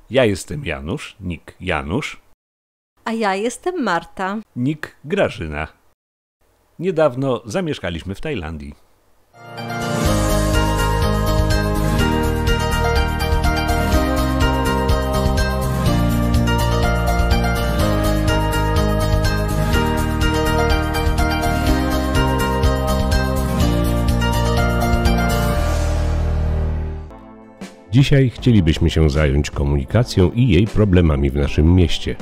Ja jestem Janusz, nick Janusz. A ja jestem Marta. Nick Grażyna. Niedawno zamieszkaliśmy w Tajlandii. Dzisiaj chcielibyśmy się zająć komunikacją i jej problemami w naszym mieście.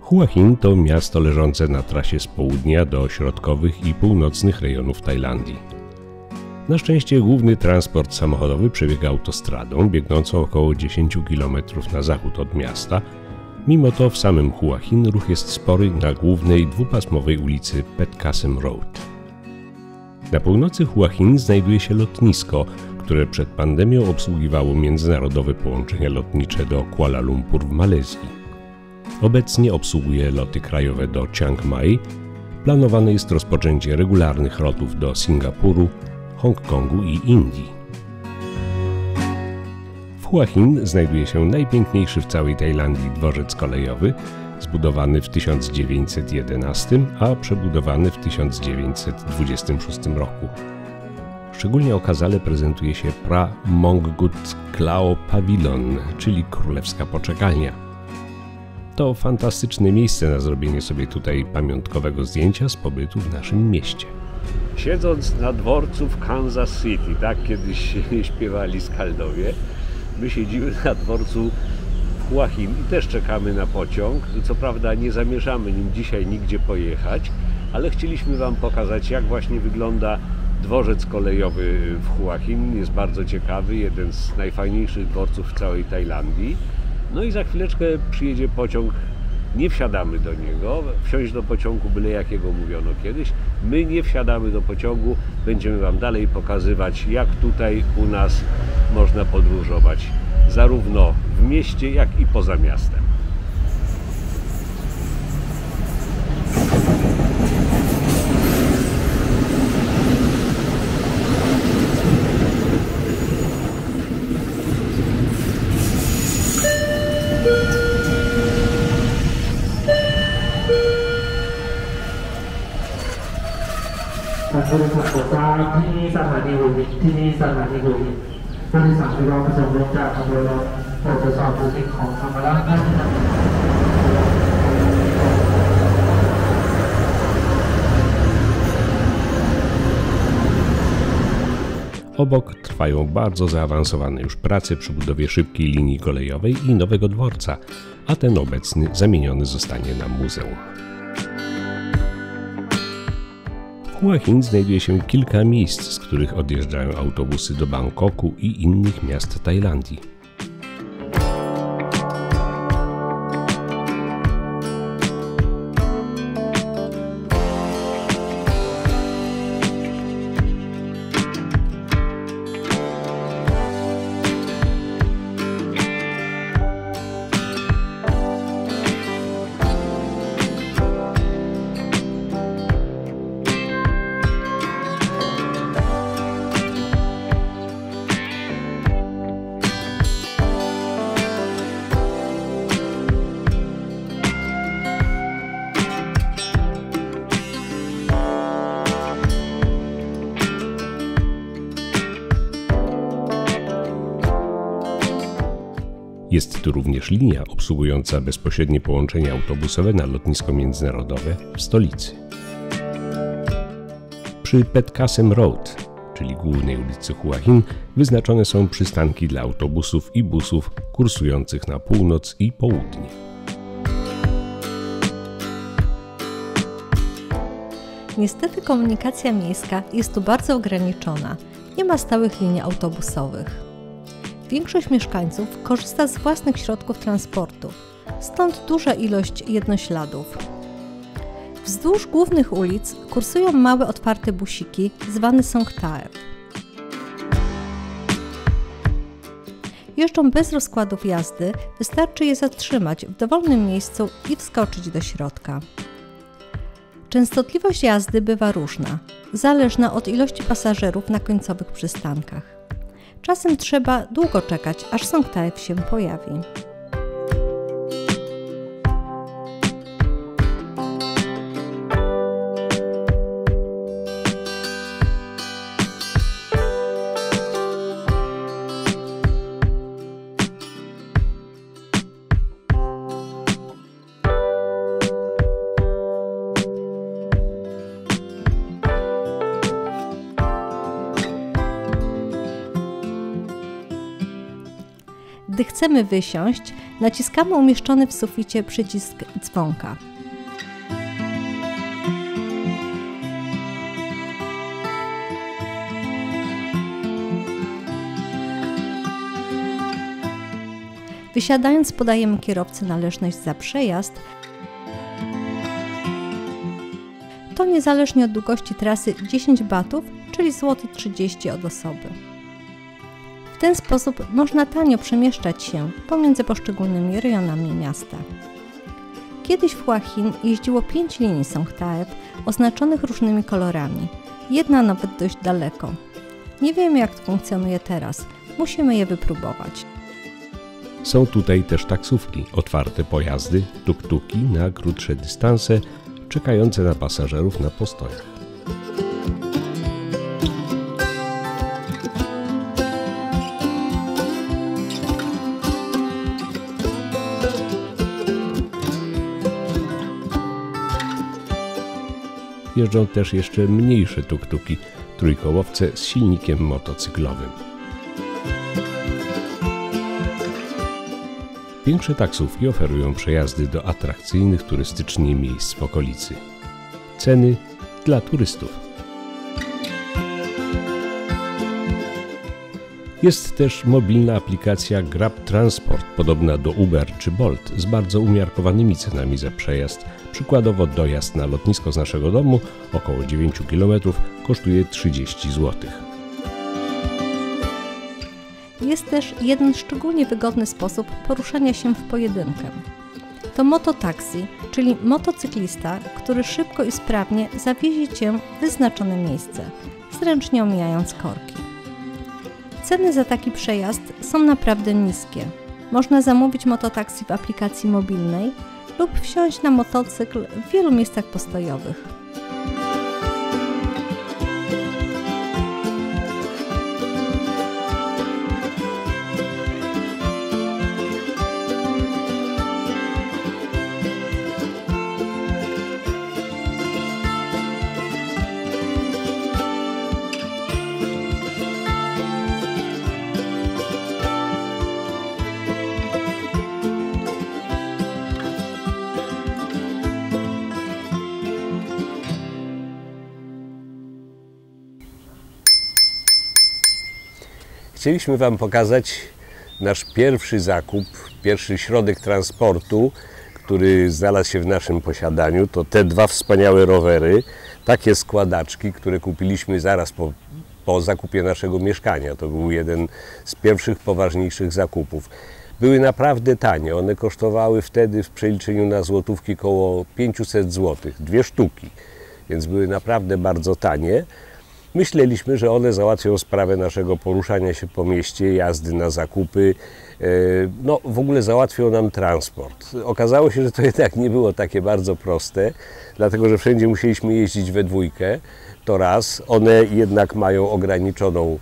Hua Hin to miasto leżące na trasie z południa do środkowych i północnych rejonów Tajlandii. Na szczęście główny transport samochodowy przebiega autostradą biegnącą około 10 km na zachód od miasta. Mimo to w samym Hua Hin ruch jest spory na głównej dwupasmowej ulicy Petkasem Road. Na północy Hua Hin znajduje się lotnisko, które przed pandemią obsługiwało międzynarodowe połączenia lotnicze do Kuala Lumpur w Malezji. Obecnie obsługuje loty krajowe do Chiang Mai. Planowane jest rozpoczęcie regularnych lotów do Singapuru, Hongkongu i Indii. W Hua Hin znajduje się najpiękniejszy w całej Tajlandii dworzec kolejowy, zbudowany w 1911, a przebudowany w 1926 roku. Szczególnie okazale prezentuje się Pra Monggut Klao Pavilion, czyli królewska poczekalnia. To fantastyczne miejsce na zrobienie sobie tutaj pamiątkowego zdjęcia z pobytu w naszym mieście. Siedząc na dworcu w Kansas City, tak kiedyś śpiewali Skaldowie, my siedzimy na dworcu w Hua Hin i też czekamy na pociąg. Co prawda nie zamierzamy nim dzisiaj nigdzie pojechać, ale chcieliśmy Wam pokazać, jak właśnie wygląda dworzec kolejowy w Hua Hin. Jest bardzo ciekawy, jeden z najfajniejszych dworców w całej Tajlandii. No i za chwileczkę przyjedzie pociąg, nie wsiadamy do niego, wsiąść do pociągu byle jakiego mówiono kiedyś. My nie wsiadamy do pociągu, będziemy Wam dalej pokazywać, jak tutaj u nas można podróżować, zarówno w mieście, jak i poza miastem. Obok trwają bardzo zaawansowane już prace przy budowie szybkiej linii kolejowej i nowego dworca, a ten obecny zamieniony zostanie na muzeum. W Hua Hin znajduje się kilka miejsc, z których odjeżdżają autobusy do Bangkoku i innych miast Tajlandii. Jest tu również linia obsługująca bezpośrednie połączenia autobusowe na lotnisko międzynarodowe w stolicy. Przy Petkasem Road, czyli głównej ulicy Hua Hin, wyznaczone są przystanki dla autobusów i busów kursujących na północ i południe. Niestety komunikacja miejska jest tu bardzo ograniczona. Nie ma stałych linii autobusowych. Większość mieszkańców korzysta z własnych środków transportu, stąd duża ilość jednośladów. Wzdłuż głównych ulic kursują małe otwarte busiki zwane Songthae. Jeżdżą bez rozkładów jazdy, wystarczy je zatrzymać w dowolnym miejscu i wskoczyć do środka. Częstotliwość jazdy bywa różna, zależna od ilości pasażerów na końcowych przystankach. Czasem trzeba długo czekać, aż Songthae się pojawi. chcemy wysiąść, naciskamy umieszczony w suficie przycisk dzwonka. Wysiadając, podajemy kierowcy należność za przejazd. To niezależnie od długości trasy 10 batów, czyli złoty 30 od osoby. W ten sposób można tanio przemieszczać się pomiędzy poszczególnymi rejonami miasta. Kiedyś w Hua Hin jeździło 5 linii Songtaeb oznaczonych różnymi kolorami, jedna nawet dość daleko. Nie wiemy, jak to funkcjonuje teraz, musimy je wypróbować. Są tutaj też taksówki, otwarte pojazdy, tuk-tuki na krótsze dystanse, czekające na pasażerów na postojach. Jeżdżą też jeszcze mniejsze tuk-tuki, trójkołowce z silnikiem motocyklowym. Większe taksówki oferują przejazdy do atrakcyjnych turystycznie miejsc w okolicy. Ceny dla turystów. Jest też mobilna aplikacja Grab Transport, podobna do Uber czy Bolt, z bardzo umiarkowanymi cenami za przejazd. Przykładowo dojazd na lotnisko z naszego domu, około 9 km, kosztuje 30 zł. Jest też jeden szczególnie wygodny sposób poruszania się w pojedynkę. To mototaksi, czyli motocyklista, który szybko i sprawnie zawiezie Cię w wyznaczone miejsce, zręcznie omijając korki. Ceny za taki przejazd są naprawdę niskie. Można zamówić mototaksi w aplikacji mobilnej lub wsiąść na motocykl w wielu miejscach postojowych. Chcieliśmy Wam pokazać nasz pierwszy zakup, pierwszy środek transportu, który znalazł się w naszym posiadaniu. To te dwa wspaniałe rowery, takie składaczki, które kupiliśmy zaraz po zakupie naszego mieszkania. To był jeden z pierwszych poważniejszych zakupów. Były naprawdę tanie. One kosztowały wtedy w przeliczeniu na złotówki około 500 zł, 2 sztuki, więc były naprawdę bardzo tanie. Myśleliśmy, że one załatwią sprawę naszego poruszania się po mieście, jazdy na zakupy, no w ogóle załatwią nam transport. Okazało się, że to jednak nie było takie bardzo proste, dlatego że wszędzie musieliśmy jeździć we dwójkę, to raz. One jednak mają ograniczoną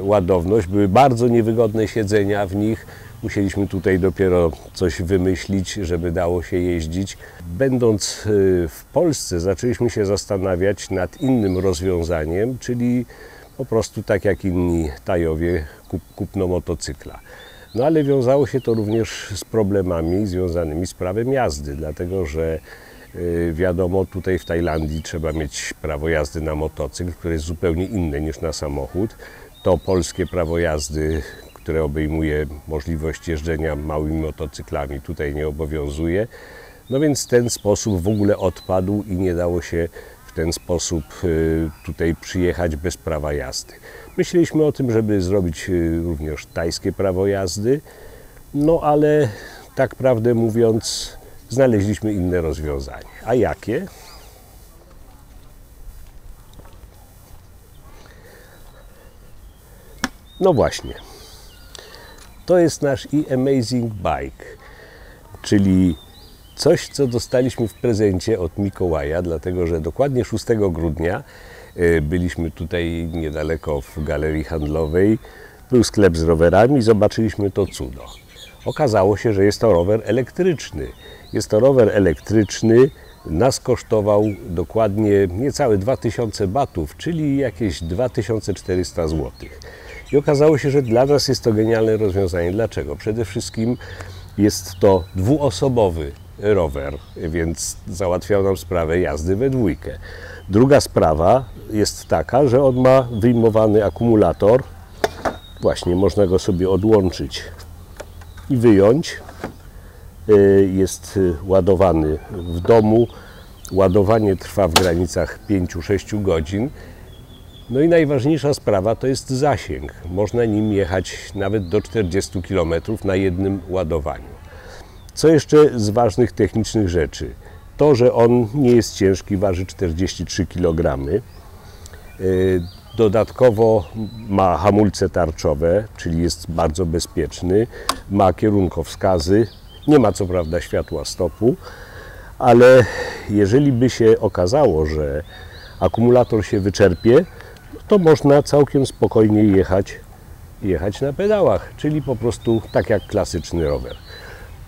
ładowność, były bardzo niewygodne siedzenia w nich. Musieliśmy tutaj dopiero coś wymyślić, żeby dało się jeździć. Będąc w Polsce, zaczęliśmy się zastanawiać nad innym rozwiązaniem, czyli po prostu tak jak inni Tajowie, kupno motocykla. No ale wiązało się to również z problemami związanymi z prawem jazdy, dlatego że wiadomo, tutaj w Tajlandii trzeba mieć prawo jazdy na motocykl, które jest zupełnie inne niż na samochód. To polskie prawo jazdy, które obejmuje możliwość jeżdżenia małymi motocyklami, tutaj nie obowiązuje. No więc ten sposób w ogóle odpadł i nie dało się w ten sposób tutaj przyjechać bez prawa jazdy. Myśleliśmy o tym, żeby zrobić również tajskie prawo jazdy, no ale tak prawdę mówiąc znaleźliśmy inne rozwiązanie. A jakie? No właśnie. To jest nasz e-Amazing Bike, czyli coś, co dostaliśmy w prezencie od Mikołaja, dlatego że dokładnie 6 grudnia byliśmy tutaj niedaleko w galerii handlowej, był sklep z rowerami i zobaczyliśmy to cudo. Okazało się, że jest to rower elektryczny. Jest to rower elektryczny, nas kosztował dokładnie niecałe 2000 batów, czyli jakieś 2400 zł. I okazało się, że dla nas jest to genialne rozwiązanie. Dlaczego? Przede wszystkim jest to dwuosobowy rower, więc załatwiał nam sprawę jazdy we dwójkę. Druga sprawa jest taka, że on ma wyjmowany akumulator. Właśnie można go sobie odłączyć i wyjąć. Jest ładowany w domu. Ładowanie trwa w granicach 5-6 godzin. No i najważniejsza sprawa to jest zasięg. Można nim jechać nawet do 40 km na jednym ładowaniu. Co jeszcze z ważnych technicznych rzeczy? To, że on nie jest ciężki, waży 43 kg. Dodatkowo ma hamulce tarczowe, czyli jest bardzo bezpieczny. Ma kierunkowskazy. Nie ma co prawda światła stopu, ale jeżeli by się okazało, że akumulator się wyczerpie, to można całkiem spokojnie jechać na pedałach, czyli po prostu tak jak klasyczny rower.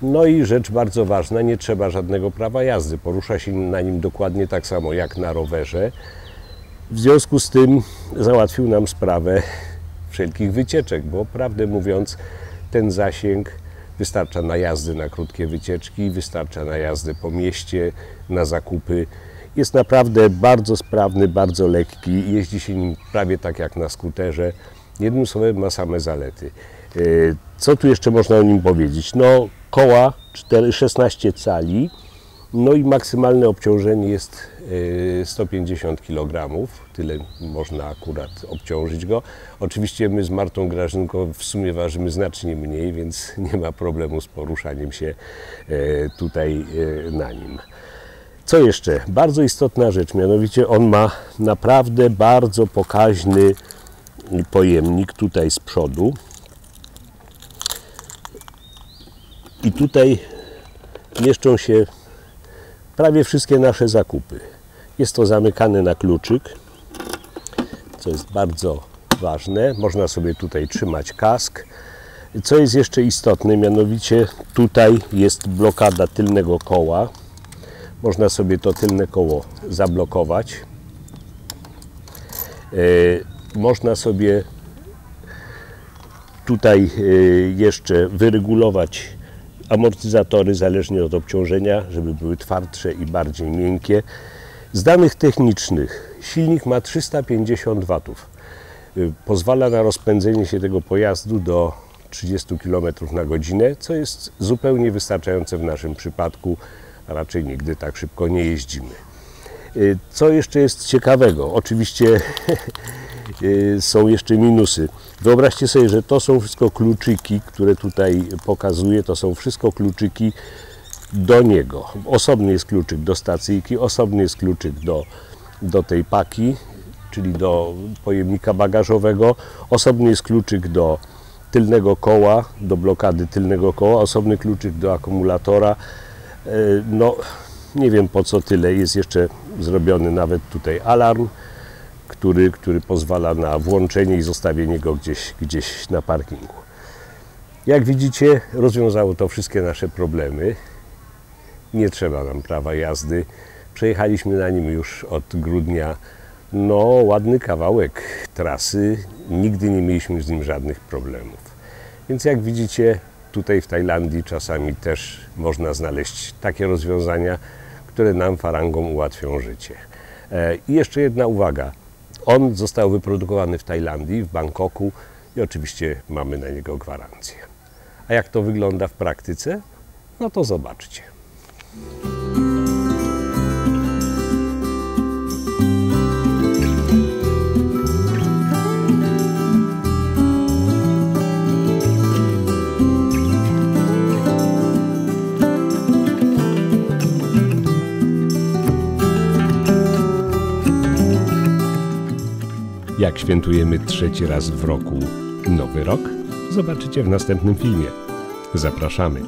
No i rzecz bardzo ważna, nie trzeba żadnego prawa jazdy. Porusza się na nim dokładnie tak samo jak na rowerze. W związku z tym załatwił nam sprawę wszelkich wycieczek, bo prawdę mówiąc ten zasięg wystarcza na jazdy na krótkie wycieczki, wystarcza na jazdę po mieście, na zakupy. Jest naprawdę bardzo sprawny, bardzo lekki. Jeździ się nim prawie tak jak na skuterze. Jednym słowem ma same zalety. Co tu jeszcze można o nim powiedzieć? No koła 16 cali, no i maksymalne obciążenie jest 150 kg. Tyle można akurat obciążyć go. Oczywiście my z Martą Grażynką w sumie ważymy znacznie mniej, więc nie ma problemu z poruszaniem się tutaj na nim. Co jeszcze? Bardzo istotna rzecz, mianowicie on ma naprawdę bardzo pokaźny pojemnik tutaj z przodu. I tutaj mieszczą się prawie wszystkie nasze zakupy. Jest to zamykane na kluczyk, co jest bardzo ważne. Można sobie tutaj trzymać kask. Co jest jeszcze istotne, mianowicie tutaj jest blokada tylnego koła. Można sobie to tylne koło zablokować. Można sobie tutaj jeszcze wyregulować amortyzatory zależnie od obciążenia, żeby były twardsze i bardziej miękkie. Z danych technicznych silnik ma 350 W. Pozwala na rozpędzenie się tego pojazdu do 30 km na godzinę, co jest zupełnie wystarczające w naszym przypadku. A raczej nigdy tak szybko nie jeździmy. Co jeszcze jest ciekawego? Oczywiście są jeszcze minusy. Wyobraźcie sobie, że to są wszystko kluczyki, które tutaj pokazuję, to są wszystko kluczyki do niego. Osobny jest kluczyk do stacyjki, osobny jest kluczyk do tej paki, czyli do pojemnika bagażowego, osobny jest kluczyk do tylnego koła, do blokady tylnego koła, osobny kluczyk do akumulatora. No, nie wiem po co tyle. Jest jeszcze zrobiony nawet tutaj alarm, który pozwala na włączenie i zostawienie go gdzieś na parkingu. Jak widzicie, rozwiązało to wszystkie nasze problemy. Nie trzeba nam prawa jazdy. Przejechaliśmy na nim już od grudnia no ładny kawałek trasy. Nigdy nie mieliśmy z nim żadnych problemów. Więc jak widzicie, tutaj w Tajlandii czasami też można znaleźć takie rozwiązania, które nam farangom ułatwią życie. I jeszcze jedna uwaga. On został wyprodukowany w Tajlandii, w Bangkoku i oczywiście mamy na niego gwarancję. A jak to wygląda w praktyce? No to zobaczcie. Jak świętujemy trzeci raz w roku Nowy Rok? Zobaczycie w następnym filmie. Zapraszamy.